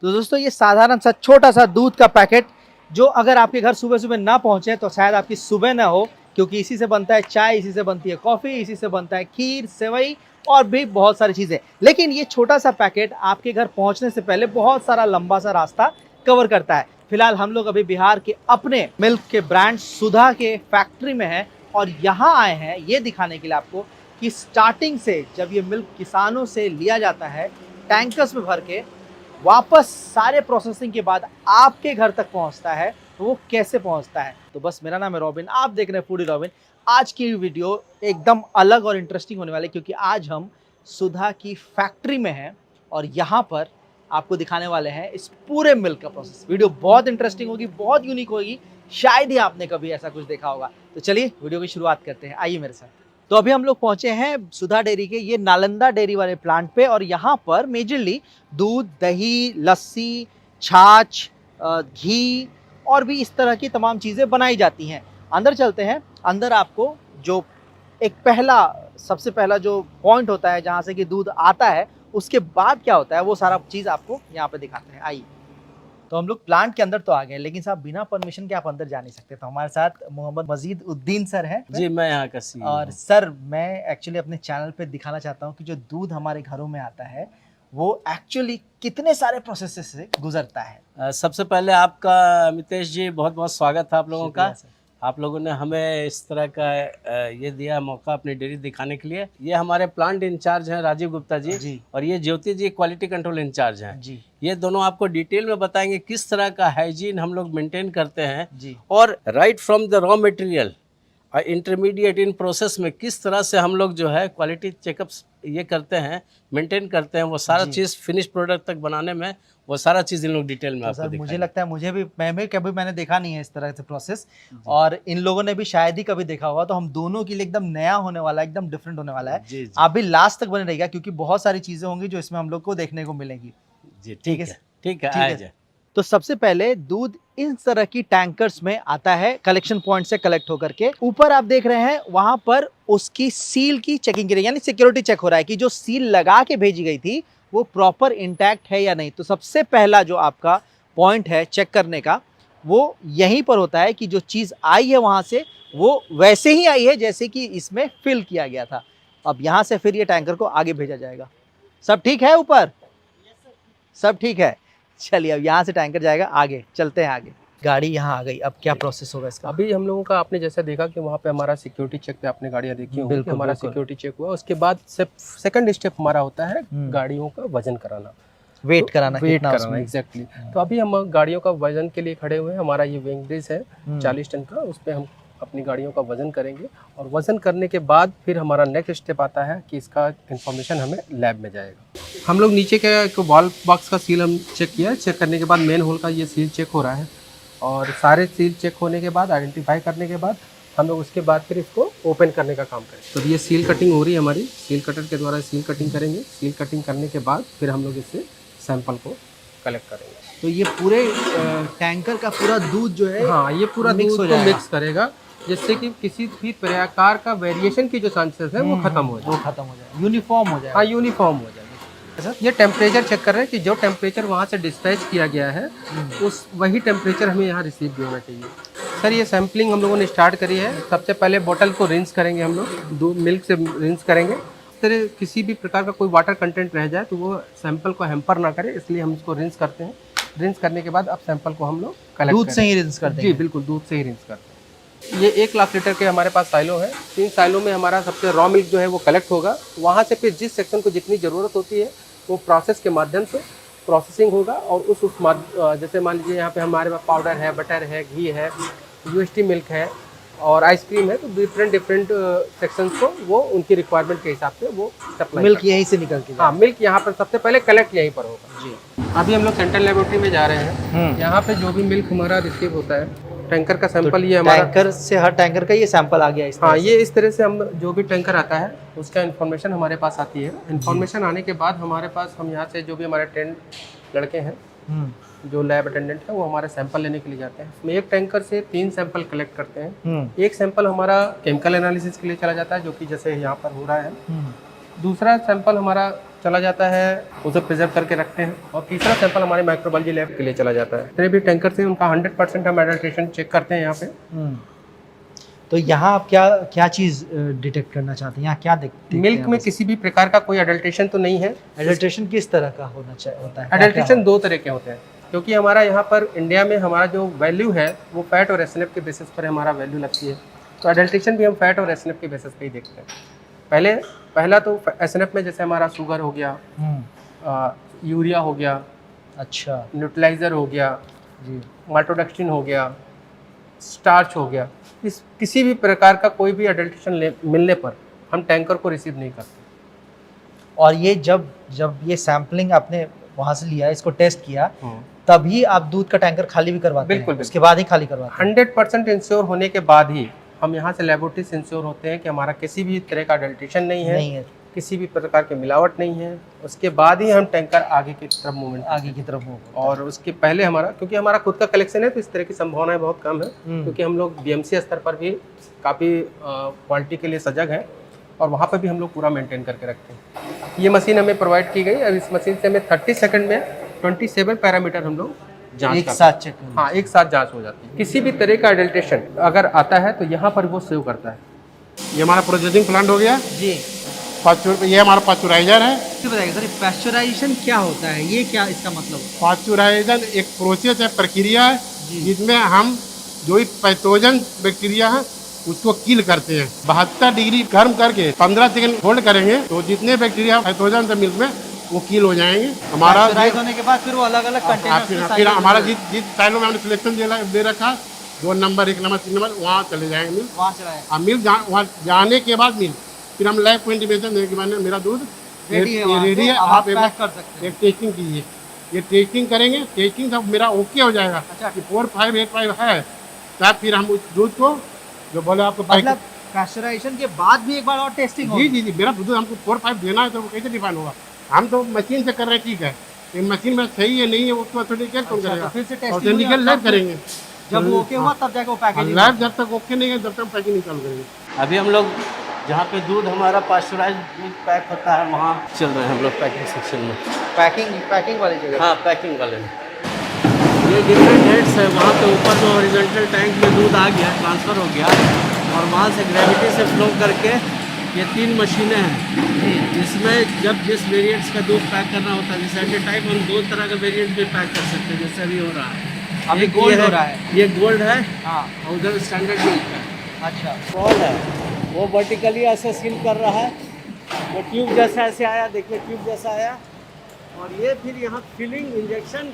तो दोस्तों ये साधारण सा छोटा सा दूध का पैकेट जो अगर आपके घर सुबह सुबह ना पहुंचे तो शायद आपकी सुबह ना हो, क्योंकि इसी से बनता है चाय, इसी से बनती है कॉफ़ी, इसी से बनता है खीर, सेवई और भी बहुत सारी चीज़ें। लेकिन ये छोटा सा पैकेट आपके घर पहुंचने से पहले बहुत सारा लंबा सा रास्ता कवर करता है। फिलहाल हम लोग अभी बिहार के अपने मिल्क के ब्रांड सुधा के फैक्ट्री में हैं और यहाँ आए हैं ये दिखाने के लिए आपको कि स्टार्टिंग से जब ये मिल्क किसानों से लिया जाता है टैंकर्स में भर के, वापस सारे प्रोसेसिंग के बाद आपके घर तक पहुंचता है, तो वो कैसे पहुंचता है। तो बस मेरा नाम है रॉबिन, आप देख रहे हैं फूडी रॉबिन। आज की वीडियो एकदम अलग और इंटरेस्टिंग होने वाली है क्योंकि आज हम सुधा की फैक्ट्री में हैं और यहाँ पर आपको दिखाने वाले हैं इस पूरे मिल्क का प्रोसेस। वीडियो बहुत इंटरेस्टिंग होगी, बहुत यूनिक होगी, शायद ही आपने कभी ऐसा कुछ देखा होगा। तो चलिए वीडियो की शुरुआत करते हैं, आइए मेरे साथ। तो अभी हम लोग पहुंचे हैं सुधा डेयरी के ये नालंदा डेयरी वाले प्लांट पे और यहाँ पर मेजरली दूध, दही, लस्सी, छाछ, घी और भी इस तरह की तमाम चीज़ें बनाई जाती हैं। अंदर चलते हैं। अंदर आपको जो एक सबसे पहला जो पॉइंट होता है जहाँ से कि दूध आता है, उसके बाद क्या होता है वो सारा चीज़ आपको यहाँ पे दिखाते हैं, आइए। तो हम लोग प्लांट के अंदर तो आ गए, लेकिन साहब बिना परमिशन के आप अंदर जा नहीं सकते। तो हमारे साथ मोहम्मद मजीद उद्दीन सर हैं जी, मैं यहाँ का CEO और सर मैं एक्चुअली अपने चैनल पे दिखाना चाहता हूँ कि जो दूध हमारे घरों में आता है वो एक्चुअली कितने सारे प्रोसेस से गुजरता है। सबसे पहले आपका अमितेश जी बहुत बहुत स्वागत है आप लोगों का। सर। आप लोगों ने हमें इस तरह का ये दिया मौका अपनी डेयरी दिखाने के लिए। ये हमारे प्लांट इंचार्ज हैं राजीव गुप्ता जी और ये ज्योति जी क्वालिटी कंट्रोल इंचार्ज हैं जी। ये दोनों आपको डिटेल में बताएंगे किस तरह का हाइजीन हम लोग मेंटेन करते हैं जी। और right from the raw material और इंटरमीडिएट इन प्रोसेस में किस तरह से हम लोग जो है क्वालिटी चेकअप्स ये करते हैं, मेंटेन करते हैं, वो सारा चीज़ फिनिश प्रोडक्ट तक बनाने में वो सारा चीज़ इन लोग डिटेल में तो आपको सर दिखाएंगे। मुझे लगता है मैं कभी मैंने देखा नहीं है इस तरह से प्रोसेस और इन लोगों ने भी शायद ही कभी देखा होगा। तो हम दोनों के लिए एकदम नया होने वाला है, एकदम डिफरेंट होने वाला है। जी। आप भी लास्ट तक बने रहिएगा क्योंकि बहुत सारी चीज़ें होंगी जो इसमें हम लोग को देखने को मिलेंगी। जी ठीक है आ जाए। तो सबसे पहले दूध इन तरह की टैंकर्स में आता है कलेक्शन पॉइंट से कलेक्ट होकर के। ऊपर आप देख रहे हैं वहां पर उसकी सील की चेकिंग की रही है, यानी सिक्योरिटी चेक हो रहा है कि जो सील लगा के भेजी गई थी वो प्रॉपर इंटैक्ट है या नहीं। तो सबसे पहला जो आपका पॉइंट है चेक करने का वो यहीं पर होता है कि जो चीज़ आई है वहां से वो वैसे ही आई है जैसे कि इसमें फिल किया गया था। अब यहाँ से फिर ये टैंकर को आगे भेजा जाएगा। सब ठीक है ऊपर? सब ठीक है। चलिए अब यहाँ से टैंकर जाएगा आगे, चलते हैं आगे। गाड़ी यहाँ आ गई, अब क्या प्रोसेस होगा इसका? अभी हम लोगों का आपने जैसा देखा कि वहाँ पे हमारा सिक्योरिटी चेक पे आपने गाड़ियाँ देखी होंगी कि हमारा सिक्योरिटी चेक हुआ। उसके बाद सेकंड स्टेप हमारा होता है गाड़ियों का वजन कराना, वेट कराना, एग्जैक्टली। तो अभी हम गाड़ियों का वजन के लिए खड़े हुए हैं। हमारा ये विंग्रेज है 40 टन का, उस पर हम अपनी गाड़ियों का वजन करेंगे और वजन करने के बाद फिर हमारा नेक्स्ट स्टेप आता है कि इसका इन्फॉर्मेशन हमें लैब में जाएगा। हम लोग नीचे के एक वॉल बॉक्स का सील हम चेक किया, चेक करने के बाद मेन होल का ये सील चेक हो रहा है और सारे सील चेक होने के बाद आइडेंटिफाई करने के बाद हम लोग उसके बाद फिर इसको ओपन करने का काम करें। तो ये सील कटिंग हो रही है हमारी, सील कटर के द्वारा सील कटिंग करेंगे। सील कटिंग करने के बाद फिर हम लोग इससे सैंपल को कलेक्ट करेंगे। तो ये पूरे टैंकर का पूरा दूध जो है, हाँ, ये पूरा दूध को मिक्स करेगा जिससे कि किसी भी प्रकार का वेरिएशन की जो चांसेस है वो खत्म हो जाए, यूनिफॉर्म हो जाए। हाँ, यूनिफॉर्म हो जाएगा। ये टेम्परेचर चेक कर रहे हैं कि जो टेम्परेचर वहाँ से डिस्पैच किया गया है उस वही टेम्परेचर हमें यहाँ रिसीव भी होना चाहिए। सर ये सैम्पलिंग हम लोगों ने स्टार्ट करी है। सबसे पहले बोतल को रिंस करेंगे, हम लोग दूध मिल्क से रिंस करेंगे। तरह किसी भी प्रकार का कोई वाटर कंटेंट रह जाए तो वो सैंपल को हैम्पर ना करे, इसलिए हम इसको रिंस करते हैं। रिंस करने के बाद अब सैंपल को हम लोग कलेक्ट दूध से ही रिंस करते हैं? जी बिल्कुल, दूध से ही रिंस करते हैं। ये 1 लाख लीटर के हमारे पास साइलो है। 3 साइलो में हमारा सबसे रॉ मिल्क जो है वो कलेक्ट होगा। वहाँ से फिर जिस सेक्शन को जितनी ज़रूरत होती है वो प्रोसेस के माध्यम से प्रोसेसिंग होगा और जैसे मान लीजिए यहाँ पे हमारे पास पाउडर है, बटर है, घी है, UST मिल्क है और आइसक्रीम है। तो डिफरेंट सेक्शंस को वो उनकी रिक्वायरमेंट के हिसाब से वो सप्लाई मिल्क यहीं से निकल के? हाँ, मिल्क यहाँ पर सबसे पहले कलेक्ट यहीं पर होगा जी। अभी हम लोग सेंट्रल लेबोरेटरी में जा रहे हैं। यहाँ पे जो भी मिल्क हमारा रिसीव होता है टैंकर का सैंपल, ये हमारा टैंकर से, हर टैंकर का ये सैंपल आ गया इस तरह हाँ, से। ये इस तरह से हम जो भी टैंकर आता है उसका इन्फॉर्मेशन हमारे पास आती है। इन्फॉर्मेशन आने के बाद हमारे पास हम यहाँ से जो भी हमारे ट्रेंड लड़के हैं जो लैब अटेंडेंट है वो हमारे सैंपल लेने के लिए जाते हैं। इसमें एक टैंकर से 3 सैंपल कलेक्ट करते हैं। एक सैंपल हमारा केमिकल एनालिसिस के लिए चला जाता है जो कि जैसे यहाँ पर हो रहा है। दूसरा सैंपल हमारा चला जाता है, उसे प्रिजर्व करके रखते हैं, और तीसरा सैंपल हमारे माइक्रोबायोलॉजी लैब के लिए चला जाता है। जितने भी टैंकर से उनका 100% हम एडल्ट्रेशन चेक करते हैं यहाँ पे। तो यहाँ आप क्या क्या चीज़ डिटेक्ट करना चाहते हैं, यहाँ क्या देखते हैं? मिल्क में किसी भी प्रकार का कोई एडल्ट्रेशन तो नहीं है। एडल्ट्रेशन किस तरह का होना चाहिए होता है? एडल्ट्रेशन दो तरह के होते हैं, क्योंकि हमारा यहाँ पर इंडिया में हमारा जो वैल्यू है वो फैट और एसएनएफ के बेसिस पर हमारा वैल्यू लगती है। तो एडल्ट्रेशन भी हम फैट और एसएनएफ के बेसिस पे ही देखते हैं। पहला तो एसएनएफ में जैसे हमारा शुगर हो गया, यूरिया हो गया, अच्छा, न्यूट्रलाइजर हो गया जी, माल्टोडेक्स्ट्रिन हो गया, स्टार्च हो गया, इस किसी भी प्रकार का कोई भी एडल्ट्रेशन मिलने पर हम टैंकर को रिसीव नहीं करते। और ये जब जब ये सैम्पलिंग आपने वहाँ से लिया, इसको टेस्ट किया, तभी आप दूध का टैंकर खाली भी करवाते बिल्कुल, हैं? उसके बाद ही खाली करवाते हैं? 100% इंश्योर होने के बाद ही हम यहाँ से लेबोरेटरी से इंश्योर होते हैं कि हमारा किसी भी तरह का एडल्ट्रेशन नहीं है, किसी भी प्रकार की मिलावट नहीं है। उसके बाद ही हम टैंकर आगे की तरफ मूवमेंट आगे की तरफ मूव। और उसके पहले हमारा, क्योंकि हमारा खुद का कलेक्शन है तो इस तरह की संभावनाएं बहुत कम है, क्योंकि हम लोग बीएमसी स्तर पर भी काफ़ी क्वालिटी के लिए सजग हैं और वहाँ पर भी हम लोग पूरा मेंटेन करके रखते हैं। ये मशीन हमें प्रोवाइड की गई। अब इस मशीन से हमें 30 सेकंड में 27 पैरामीटर हम लोग जांच एक साथ चेक? हाँ, एक साथ जांच हो जाती है। किसी भी तरह का एडल्ट्रेशन अगर आता है तो यहाँ पर वो सेव करता है। ये हमारा प्रोसेसिंग प्लांट हो गया जी। ये हमारा पास्चुराइजर है। बताइए सर, पास्चुराइजेशन क्या होता है, ये क्या इसका मतलब? पास्चुराइजर एक प्रोसेस है, प्रक्रिया है, जिसमें हम जो भी पैथोजन बैक्टीरिया है उसको किल करते हैं। 72 डिग्री गर्म करके 15 सेकंड होल्ड करेंगे तो जितने बैक्टीरिया पैथोजन से मिल्क में वो किल हो जाएंगे। हमारा होने के बाद फिर वो अलग अलग कंटेनर, फिर हमारा जिस साइलों में हमने सिलेक्शन दे रखा, 2 नंबर 1 नंबर 3 नंबर, वहाँ चले जाएंगे मिल्क। वहाँ चलाए मिल्क वहाँ जाने के बाद मिल्क फिर हम लैब को इंटीमेशन देने के बाद मेरा दूध रेडी है, आप पैक कर सकते हैं। एक टेस्टिंग कीजिए। ये टेस्टिंग करेंगे, टेस्टिंग जब मेरा ओके हो जाएगा कि 4585 है, तब फिर हम उस दूध को जो बोले आपको मतलब पास्चुराइजेशन के बाद भी एक बार और टेस्टिंग होगी? जी, मेरा दूध हमको 45 देना है तो वो कैसे डिफाइन होगा? हम तो मशीन से कर रहे हैं, ठीक है, लेकिन मशीन में सही है नहीं है वो तो ऑथेंटिकेट कौन करेगा? फिर से ऑथेंटिकेट लैब करेंगे। जब वो ओके हुआ तब जाके वो पैकेजिंग। लैब जब तक ओके नहीं है तब तक पैकिंग नहीं चालू करेंगे। अभी हम लोग जहाँ पे दूध हमारा पास्चराइज दूध पैक होता है वहाँ चल रहे हैं हम लोग पैकिंग सेक्शन में। पैकिंग वाली जगह? हाँ, पैकिंग वाले में। ये डिफरेंट हेड्स है, वहाँ पे ऊपर जो हॉरिजॉन्टल टैंक में दूध आ गया, ट्रांसफ़र हो गया, और वहाँ से ग्रेविटी से फ्लो करके ये 3 मशीनें हैं, जिसमें जब जिस वेरिएंट्स का दूध पैक करना होता है, जैसे एट ए टाइम हम 2 तरह का वेरिएंट भी पैक कर सकते हैं, जैसे अभी हो रहा है। अभी गोल्ड हो रहा है, ये गोल्ड है, हाँ, और उधर स्टैंडर्ड मिल्क है। अच्छा, बॉल है, वो वर्टिकली ऐसे सील कर रहा है, वो ट्यूब जैसा ऐसे आया, देखिए ट्यूब जैसा आया, और ये फिर यहाँ फिलिंग, इंजेक्शन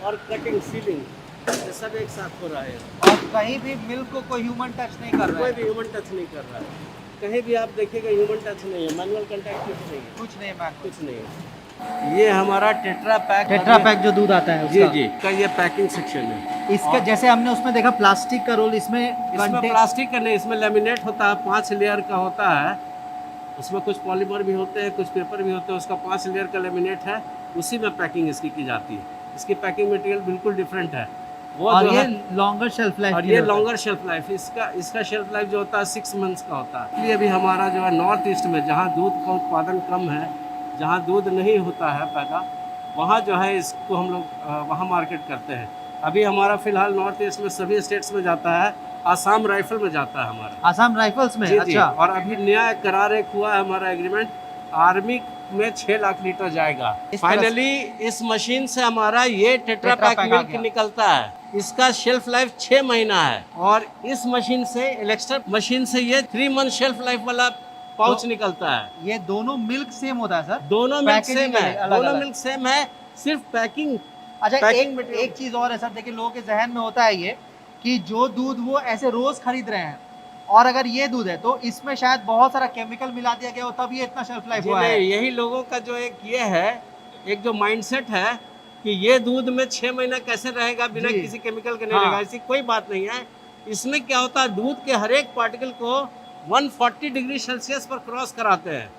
और कटिंग, सीलिंग, ये सब एक साथ हो रहा है। और कहीं भी मिल्क को कोई ह्यूमन टच नहीं कर रहा कोई है? भी ह्यूमन टच नहीं कर रहा है, कहीं भी आप देखिएगा ह्यूमन टच नहीं है, मैनुअल कंटैक्ट कुछ नहीं है, कुछ नहीं मैम, कुछ नहीं है। ये हमारा टेट्रा पैक जो दूध आता है जी उसका? जी का ये पैकिंग सेक्शन है। इसका जैसे हमने उसमें देखा प्लास्टिक का रोल, इसमें प्लास्टिक का नहीं, इसमें लेमिनेट होता है, 5 लेयर का होता है, उसमें कुछ पॉलीमर भी होते हैं, कुछ पेपर भी होते हैं, उसका 5 लेयर का लेमिनेट है, उसी में पैकिंग इसकी की जाती है। इसकी पैकिंग मटेरियल बिल्कुल डिफरेंट है। वो और जो ये है लॉन्गर शेल्फ लाइफ, और ये लॉन्गर शेल्फ लाइफ, इसका शेल्फ लाइफ जो होता है 6 मंथ्स का होता है। इसलिए अभी हमारा जो है नॉर्थ ईस्ट में, जहाँ दूध का उत्पादन कम है, जहाँ दूध नहीं होता है पैदा, वहाँ जो है इसको हम लोग वहाँ मार्केट करते हैं। अभी हमारा फिलहाल नॉर्थ ईस्ट में सभी स्टेट्स में जाता है, आसाम राइफल में जाता है हमारा। आसाम राइफल्स में? जी, अच्छा। जी। और अभी नया करार एक हुआ है हमारा एग्रीमेंट, आर्मी में 6 लाख लीटर जाएगा। फाइनली इस मशीन से हमारा ये टेट्रा पैक मिल्क निकलता है। इसका शेल्फ लाइफ 6 महीना है, और इस मशीन से, इलेक्ट्रा मशीन से, ये 3 मंथ शेल्फ लाइफ वाला पाउच निकलता है। ये दोनों मिल्क सेम होता है सर? दोनों मिल्क सेम है, अलग दोनों अलग। मिल्क सेम है, सिर्फ पैकिंग। अच्छा, एक चीज और है सर, देखिए लोगों के जहन में होता है ये कि जो दूध वो ऐसे रोज खरीद रहे हैं, और अगर ये दूध है तो इसमें शायद बहुत सारा केमिकल मिला दिया गया हो, तब ये इतना शेल्फ लाइफ हुआ है। यही लोगों का जो एक ये है, एक जो माइंडसेट है कि ये दूध में 6 महीना कैसे रहेगा बिना किसी केमिकल के नहीं रहेगा, ऐसी कोई बात नहीं है। इसमें क्या होता है, दूध के हर एक पार्टिकल को 140 डिग्री सेल्सियस पर क्रॉस कराते हैं,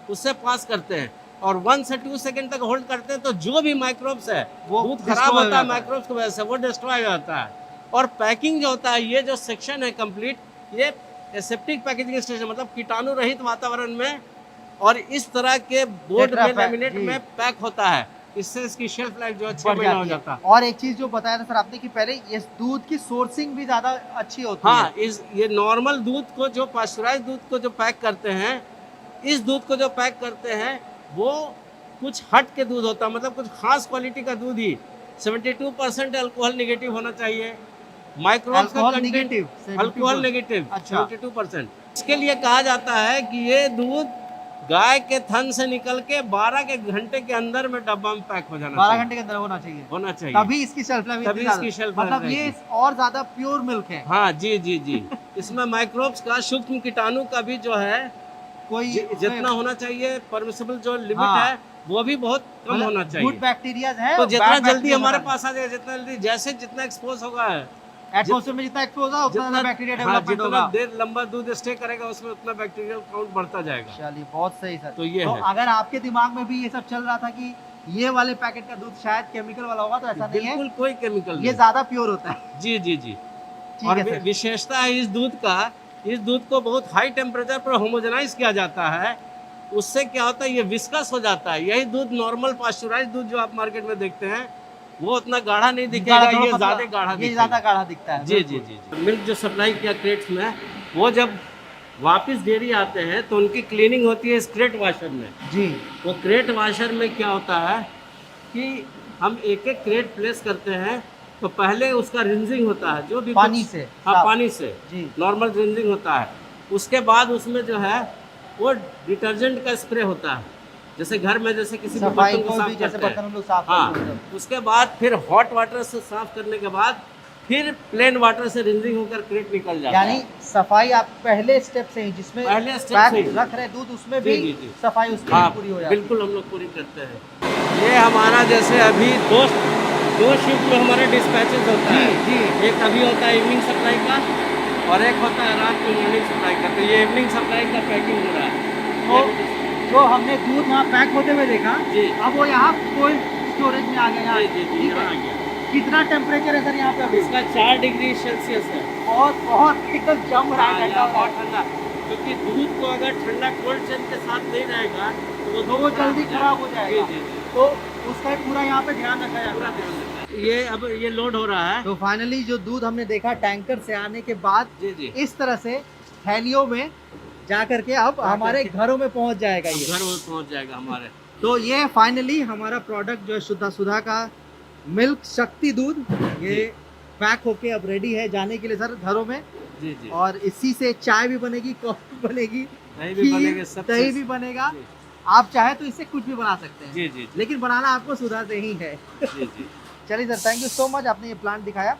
उससे पास करते हैं, और 1 से 2 सेकंड तक होल्ड करते हैं, तो जो भी माइक्रोब्स है वो दूध खराब होता है माइक्रोब्स की वजह से, वो डिस्ट्रॉय हो जाता है। और पैकिंग जो होता है, ये जो सेक्शन है कंप्लीट, ये एसेप्टिक पैकेजिंग स्टेशन, मतलब कीटाणु रहित वातावरण में और इस तरह के बोर्ड टेट्रा में पैक, लेमिनेट जी। में पैक होता है। इससे इसकी शेल्फ लाइफ जो है 6 बढ़ महीना हो जाती है। जाता है। और एक चीज जो बताया था सर आपने कि पहले इस दूध की सोर्सिंग भी ज्यादा अच्छी होती हाँ, है। ये नॉर्मल दूध को जो पास्चराइज दूध को जो पैक करते हैं, इस दूध को जो पैक करते हैं वो कुछ हट के दूध होता है, मतलब कुछ खास क्वालिटी का दूध ही। 72% अल्कोहल नेगेटिव होना चाहिए। माइक्रोब्स का alcohol content negative, alcohol 72%। Negative अच्छा। 72%। इसके लिए कहा जाता है कि ये दूध गाय के थन से निकल के 12 के घंटे के अंदर में डब्बा में पैक हो जाना 12 चाहिए। घंटे के अंदर होना चाहिए, होना चाहिए। तभी इसकी शेल्फ लाइफ तभी इसकी shelf life मतलब ये रहेगी। और ज्यादा प्योर मिल्क है। हाँ जी जी जी। इसमें माइक्रोब्स का, सूक्ष्म कीटाणु का भी जो है कोई जितना होना चाहिए परमिसिबल जो लिमिट हाँ। है वो भी बहुत कम होना चाहिए। गुड बैक्टीरिया है, तो जितना bad जल्दी bacteria हमारे होना पास आ जाए, जितना जल्दी जैसे जितना एक्सपोज होगा है, एटमॉस्फेयर में जितना एक्सपोज होगा उतना ज्यादा बैक्टीरिया हाँ, डेवलपमेंट जितना होगा। देर लंबा दूध स्टे करेगा उसमें उतना बैक्टीरियल काउंट बढ़ता जाएगा। चलिए बहुत सही सर। तो ये तो है। अगर आपके दिमाग में भी ये सब चल रहा था कि ये वाले पैकेट का दूध शायद केमिकल वाला होगा, तो ऐसा नहीं है, बिल्कुल कोई केमिकल ये नहीं। ज्यादा प्योर होता है। जी जी जी। ठीक और है सर। विशेषता है इस दूध का, इस दूध को बहुत हाई टेम्परेचर पर होमोजेनाइज किया जाता है। उससे क्या होता है, ये विस्कस हो जाता है। यही दूध नॉर्मल पास्चराइज दूध जो आप मार्केट में देखते हैं वो उतना गाढ़ा नहीं दिखेगा, गाढ़ा थोड़ा ये पतला- ज्यादा गाढ़ा ये दिखेगा। ज्यादा गाढ़ा दिखता है। जी जी जी जी। मिल्क जो सप्लाई किया क्रेट्स में, वो जब वापस डेयरी आते हैं तो उनकी क्लीनिंग होती है इस क्रेट वाशर में। जी। वो क्रेट वाशर में क्या होता है कि हम एक एक क्रेट प्लेस करते हैं तो पहले उसका रिंजिंग होता है, जो भी पानी कुछ- से, हाँ साफ। पानी से जी। नॉर्मल रिंजिंग होता है। उसके बाद उसमें जो है वो डिटर्जेंट का स्प्रे होता है, जैसे घर में जैसे किसी भी सफाई बर्तन को को साफ भी जैसे करते हैं। बर्तन हम लोग साफ हाँ, करते हैं। उसके बाद फिर हॉट वाटर से साफ करने के बाद फिर प्लेन वाटर से रिंजिंग होकर क्रेट निकल जाता यानी है। सफाई आप पहले स्टेप से ही, जिसमें पहले स्टेप पैक से ही। रख रहे दूध उसमें जी, भी जी, जी। सफाई उसकी हाँ, पूरी हो जाती है। बिल्कुल हम लोग पूरी करते हैं। ये हमारा जैसे अभी दो शिफ्ट में हमारे डिस्पैचेस होता है। जी, जी। एक अभी होता है इवनिंग सप्लाई का और एक होता है रात को मॉर्निंग सप्लाई का। तो ये इवनिंग सप्लाई का पैकिंग हो रहा है। तो जो हमने दूध वहाँ पैक होते हुए देखा, जी। अब वो यहाँ कोल्ड स्टोरेज में आ गया यहाँ। जी जी जी, ठीक यहाँ आ है। गया। कितना टेम्परेचर है सर यहाँ पे अभी? इसका 4 डिग्री सेल्सियस है। बहुत बहुत एकदम जम रहा हाँ, है, यहाँ ठंडा बहुत ठंडा, क्योंकि दूध को अगर ठंडा कोल्ड चेन के साथ नहीं रहेगा तो वो जल्दी खराब हो जाएगा। जी जी जी, तो उसका पूरा यहाँ पे ध्यान रखा जाता पूरा है। ध्यान रखना है। ये अब ये लोड हो रहा है। तो फाइनली जो दूध हमने देखा टैंकर से आने के बाद जी जी, इस तरह से थैलियों में जा करके अब हमारे घरों में पहुंच जाएगा ये। घर में पहुंच जाएगा हमारे। तो ये फाइनली हमारा प्रोडक्ट जो है शुद्धा सुधा का मिल्क शक्ति दूध, ये जी। पैक होके अब रेडी है जाने के लिए सर घरों में। जी जी, और इसी से चाय भी बनेगी, कॉफी बनेगी, दही भी खीर, बनेगा, सब दही चीज़। भी बनेगा। जी। आप चाहे तो इससे कुछ भी बना सकते हैं, जी जी लेकिन बनाना आपको सुधा से ही है। जी जी। चलिए sir, thank you so much, आपने ये प्लांट दिखाया।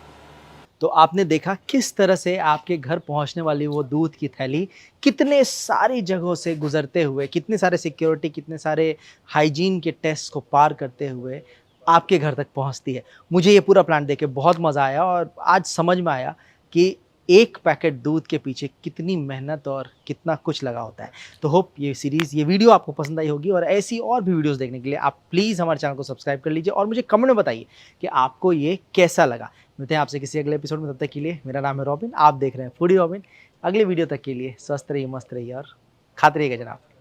तो आपने देखा किस तरह से आपके घर पहुंचने वाली वो दूध की थैली कितने सारी जगहों से गुजरते हुए, कितने सारे सिक्योरिटी, कितने सारे हाइजीन के टेस्ट को पार करते हुए आपके घर तक पहुंचती है। मुझे ये पूरा प्लांट देख के बहुत मज़ा आया और आज समझ में आया कि एक पैकेट दूध के पीछे कितनी मेहनत और कितना कुछ लगा होता है। तो होप ये सीरीज़, ये वीडियो आपको पसंद आई होगी और ऐसी और भी वीडियोस देखने के लिए आप प्लीज़ हमारे चैनल को सब्सक्राइब कर लीजिए और मुझे कमेंट में बताइए कि आपको ये कैसा लगा। मिलते हैं आपसे किसी अगले एपिसोड में, तब तक के लिए मेरा नाम है रॉबिन, आप देख रहे हैं फूडी रॉबिन। अगले वीडियो तक के लिए स्वस्थ रहिए, मस्त रहिए और खाते रहिएगा जनाब।